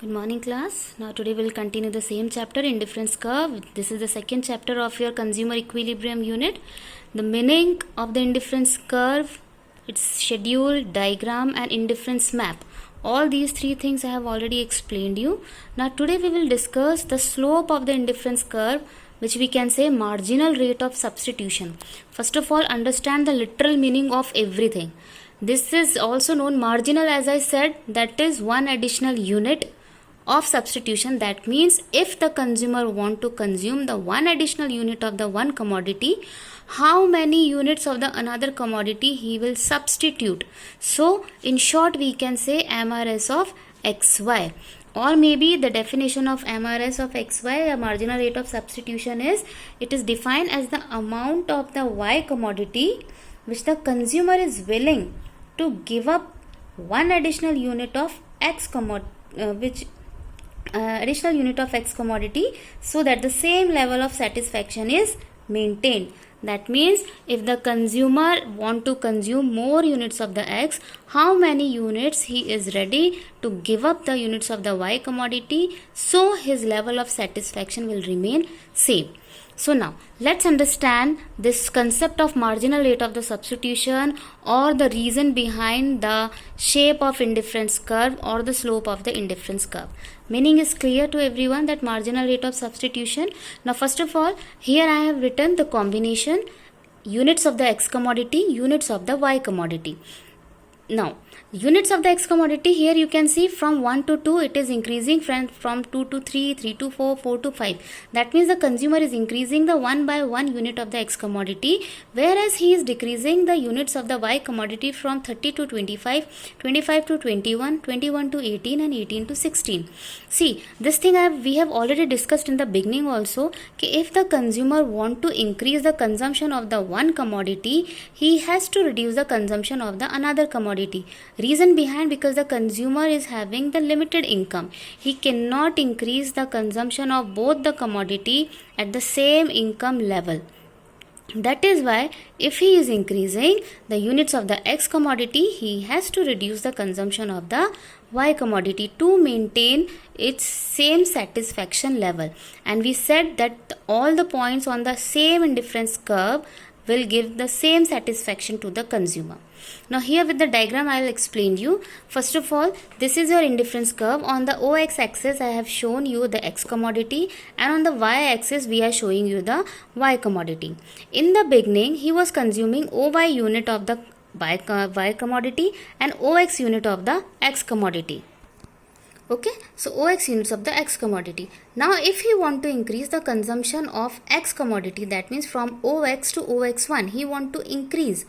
Good morning class. Now today we'll continue the same chapter, indifference curve. This is the second chapter of your consumer equilibrium unit. The meaning of the indifference curve, its schedule, diagram and indifference map. All these three things I have already explained you. Now today we will discuss the slope of the indifference curve, which we can say marginal rate of substitution. First of all, understand the literal meaning of everything. This is also known marginal, as I said, that is one additional unit of substitution. That means if the consumer want to consume the one additional unit of the one commodity, how many units of the another commodity he will substitute. So in short we can say MRS of XY, or maybe the definition of MRS of XY, a marginal rate of substitution, is it is defined as the amount of the Y commodity which the consumer is willing to give up one additional unit of X additional unit of X commodity, so that the same level of satisfaction is maintained. That means if the consumer want to consume more units of the X, how many units he is ready to give up the units of the Y commodity, so his level of satisfaction will remain same. So now let's understand this concept of marginal rate of the substitution, or the reason behind the shape of indifference curve or the slope of the indifference curve. Meaning is clear to everyone, that marginal rate of substitution. Now first of all, here I have written the combination units of the X commodity, units of the Y commodity. Now units of the X commodity, here you can see from 1 to 2 it is increasing, from 2 to 3, 3 to 4, 4 to 5. That means the consumer is increasing the 1 by 1 unit of the X commodity, whereas he is decreasing the units of the Y commodity from 30 to 25, 25 to 21, 21 to 18 and 18 to 16. See, this thing we have already discussed in the beginning also, कि if the consumer want to increase the consumption of the one commodity, he has to reduce the consumption of the another commodity. Reason behind, because the consumer is having the limited income, he cannot increase the consumption of both the commodity at the same income level. That is why if he is increasing the units of the X commodity, he has to reduce the consumption of the Y commodity to maintain its same satisfaction level. And we said that all the points on the same indifference curve will give the same satisfaction to the consumer. Now here with the diagram I will explain you. First of all, this is your indifference curve. On the OX axis I have shown you the X commodity, and on the Y axis we are showing you the Y commodity. In the beginning he was consuming OY unit of the Y commodity and OX unit of the X commodity. Okay, so OX units of the X commodity. Now if he want to increase the consumption of X commodity, that means from OX to OX1 he want to increase.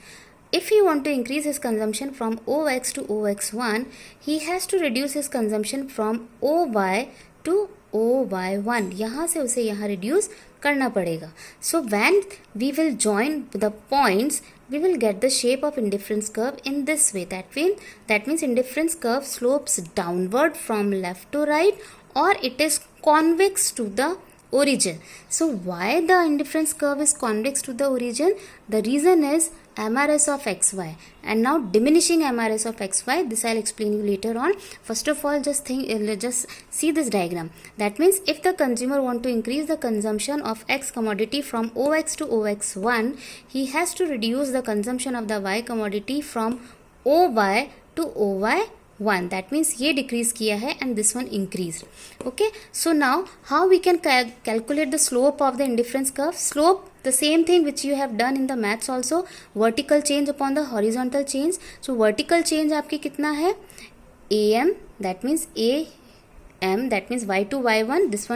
If he want to increase his consumption from OX to OX1, he has to reduce his consumption from OY to OY1. यहाँ से उसे यहाँ reduce करना पड़ेगा. So when we will join the points, we will get the shape of indifference curve in this way. That means indifference curve slopes downward from left to right, or it is convex to the origin. So why the indifference curve is convex to the origin? The reason is MRS of XY. And now diminishing MRS of XY, this I'll explain you later on. First of all, just see this diagram. That means if the consumer want to increase the consumption of X commodity from OX to OX1, he has to reduce the consumption of the Y commodity from OY to OY1. That means ये decrease किया है and this one increased. Okay, so now how we can calculate the slope of the indifference curve? Slope, the same thing which you have done in the maths also, vertical change upon the horizontal change. So vertical change आपकी कितना है? AM, that means AM, that means Y to Y1. This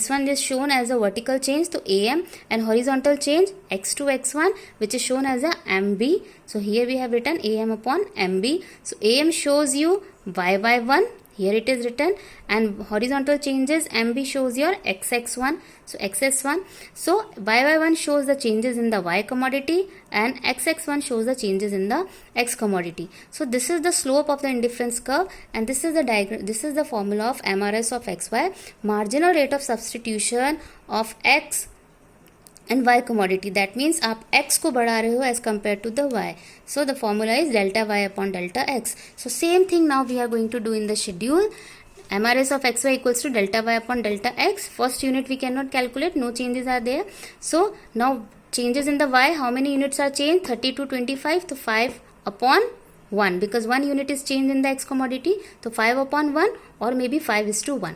one is shown as a vertical change, so AM, and horizontal change X to X1, which is shown as a MB. So here we have written AM upon MB. So AM shows you Y by 1. Here it is written, and horizontal changes MB shows your XX1, so XS1. So Y1 shows the changes in the Y commodity and XX1 shows the changes in the X commodity. So this is the slope of the indifference curve, and this is the diagram. This is the formula of MRS of XY, marginal rate of substitution of X and Y commodity. That means आप X को बढ़ा रहे हो as compared to the Y. So the formula is delta Y upon delta X. So same thing now we are going to do in the schedule. MRS of xy equals to delta y upon delta x. First unit we cannot calculate, no changes are there. So now changes in the y, how many units are changed? 30 to 25, so 5 upon 1, because 1 unit is changed in the x commodity, so 5 upon 1 or maybe 5:1.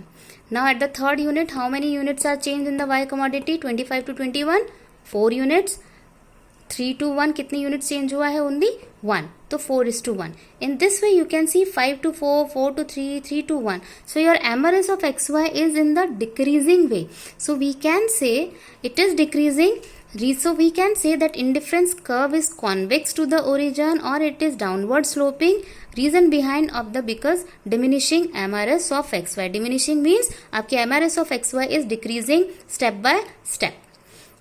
Now at the third unit, how many units are changed in the y commodity? 25 to 21, 4 units. 3 to 1 कितने units change हुआ है? Only 1, तो 4:1. In this way you can see 5 to 4, 4 to 3, 3 to 1. So your MRS of xy is in the decreasing way. So we can say it is decreasing. So we can say that indifference curve is convex to the origin or it is downward sloping. Reason behind of the because diminishing MRS of xy. Diminishing means आपके MRS of xy is decreasing step by step.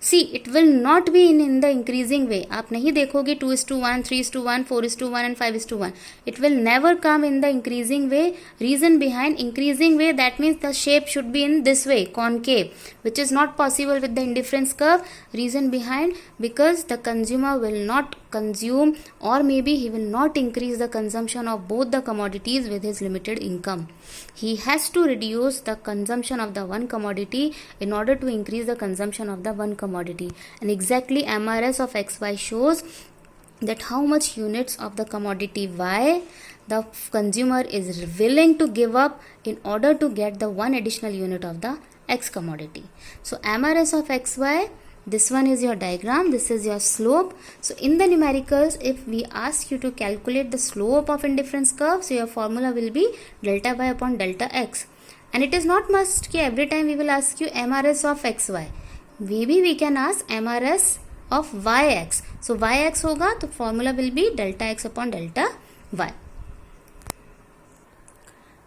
See, it will not be in the increasing way. आप नहीं देखोगे 2:1, 3:1, 4:1 and 5:1. It will never come in the increasing way. Reason behind increasing way, that means the shape should be in this way, concave, which is not possible with the indifference curve. Reason behind, because the consumer will not consume or maybe he will not increase the consumption of both the commodities with his limited income. He has to reduce the consumption of the one commodity in order to increase the consumption of the one commodity. And exactly MRS of xy shows that how much units of the commodity y the consumer is willing to give up in order to get the one additional unit of the x commodity. So MRS of xy, this one is your diagram, this is your slope. So in the numericals, if we ask you to calculate the slope of indifference curve, so your formula will be delta y upon delta x. And it is not must कि every time we will ask you MRS of xy. Maybe we can ask MRS of yx. So yx होगा तो formula will be delta x upon delta y.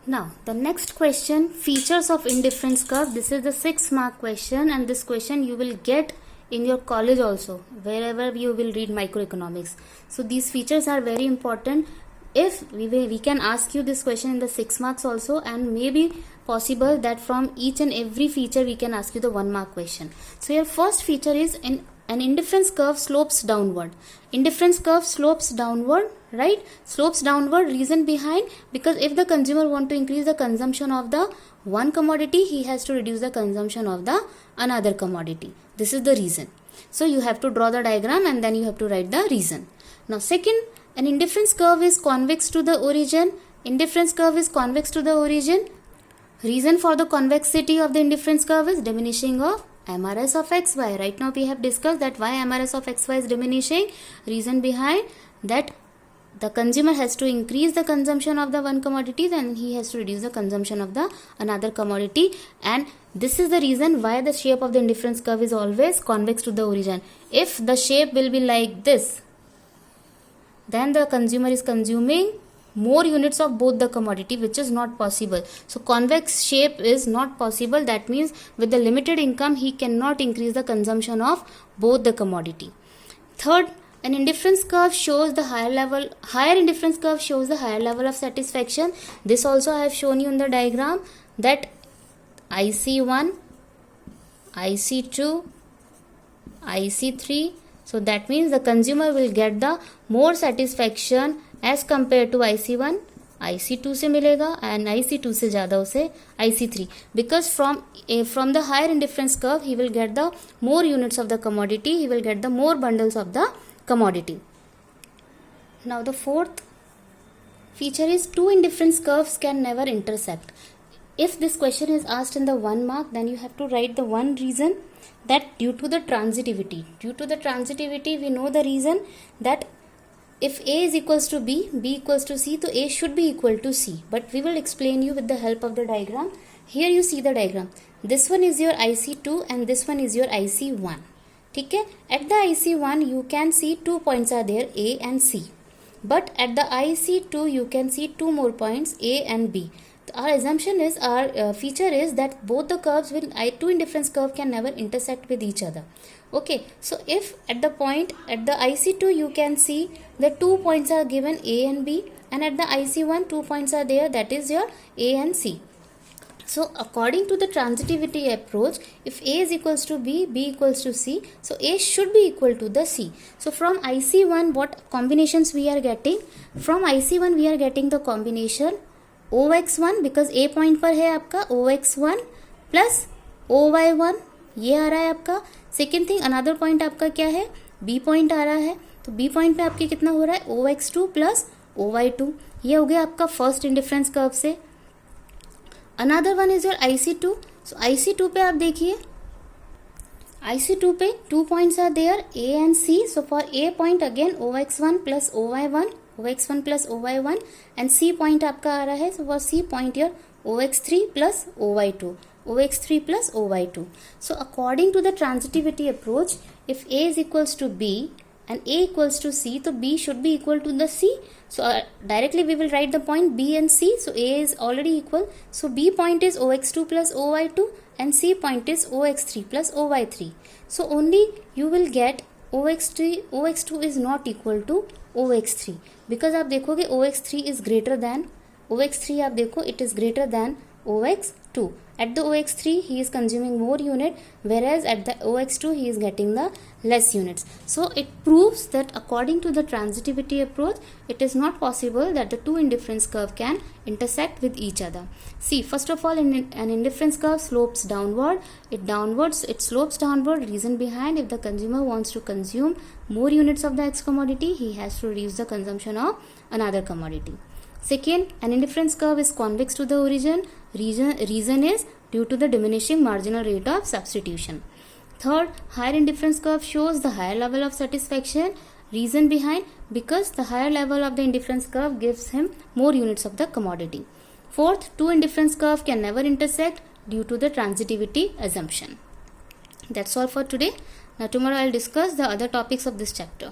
Now the next question, features of indifference curve. This is the 6 mark question, and this question you will get in your college also, wherever you will read microeconomics. So these features are very important. If we can ask you this question in the 6 marks also, and maybe possible that from each and every feature we can ask you the 1 mark question. So your first feature is an indifference curve slopes downward. Indifference curve slopes downward, right? Slopes downward. Reason behind, because if the consumer want to increase the consumption of the one commodity, he has to reduce the consumption of the another commodity. This is the reason. So you have to draw the diagram and then you have to write the reason. Now second, an indifference curve is convex to the origin. Indifference curve is convex to the origin. Reason for the convexity of the indifference curve is diminishing of MRS of xy. Right now we have discussed that why MRS of xy is diminishing. Reason behind that, the consumer has to increase the consumption of the one commodity, then he has to reduce the consumption of the another commodity. And this is the reason why the shape of the indifference curve is always convex to the origin. If the shape will be like this, then the consumer is consuming more units of both the commodity, which is not possible. So convex shape is not possible. That means with the limited income, he cannot increase the consumption of both the commodity. Third, an indifference curve shows the higher indifference curve shows the higher level of satisfaction. This also I have shown you in the diagram, that IC1, IC2, IC3. So that means the consumer will get the more satisfaction as compared to IC1. IC2 से मिलेगा and IC2 से ज़्यादा उसे IC3, because from the higher indifference curve he will get the more units of the commodity, he will get the more bundles of the commodity. Now the fourth feature is two indifference curves can never intersect. If this question is asked in the 1 mark, then you have to write the one reason, that due to the transitivity. Due to the transitivity, we know the reason that if A is equals to B, B equals to C, so A should be equal to C. But we will explain you with the help of the diagram. Here you see the diagram. This one is your IC2 and this one is your IC1. Okay? At the IC1 you can see 2 points are there, A and C. But at the IC2 you can see 2 more points, A and B. Our assumption is, our feature is that both the curves will, two indifference curve can never intersect with each other. Okay, so if at the point at the IC2 you can see the 2 points are given, A and B, and at the IC1 2 points are there, that is your A and C. So according to the transitivity approach, if A is equals to B, B equals to C, so A should be equal to the C. So from IC1 what combinations we are getting? From IC1 we are getting the combination OX1 because A point पर है आपका OX1 plus OY1 ये आ रहा है आपका. Second thing another point आपका क्या है, बी पॉइंट आ रहा है. तो बी पॉइंट पे आपके कितना हो रहा है OX2 प्लस OY2. ये हो गया आपका फर्स्ट इंडिफरेंस कर्व से. Another one is your IC2. So IC2 पे आप देखिए, IC2 पे 2 points are there A and C. So for A point again OX1 plus OY1, OX1 plus OY1 and C point आपका आ रहा है. So for C point your OX3 plus OY2, OX3 plus OY2. So according to the transitivity approach, if A is equals to B and A equals to C, so B should be equal to the C. So directly we will write the point B and C. So A is already equal. So B point is OX2 plus OY2 and C point is OX3 plus OY3. So only you will get OX2 is not equal to OX3 because आप देखोगे OX3 is greater than OX3 आप देखो it is greater than OX2. At the OX3 he is consuming more unit, whereas at the OX2 he is getting the less units. So it proves that according to the transitivity approach, it is not possible that the two indifference curve can intersect with each other. See, first of all, an indifference curve slopes downward. It slopes downward. Reason behind, if the consumer wants to consume more units of the X commodity, he has to reduce the consumption of another commodity. Second, an indifference curve is convex to the origin. Reason is due to the diminishing marginal rate of substitution. Third, higher indifference curve shows the higher level of satisfaction. Reason behind, because the higher level of the indifference curve gives him more units of the commodity. Fourth, two indifference curve can never intersect due to the transitivity assumption. That's all for today. Now tomorrow I'll discuss the other topics of this chapter.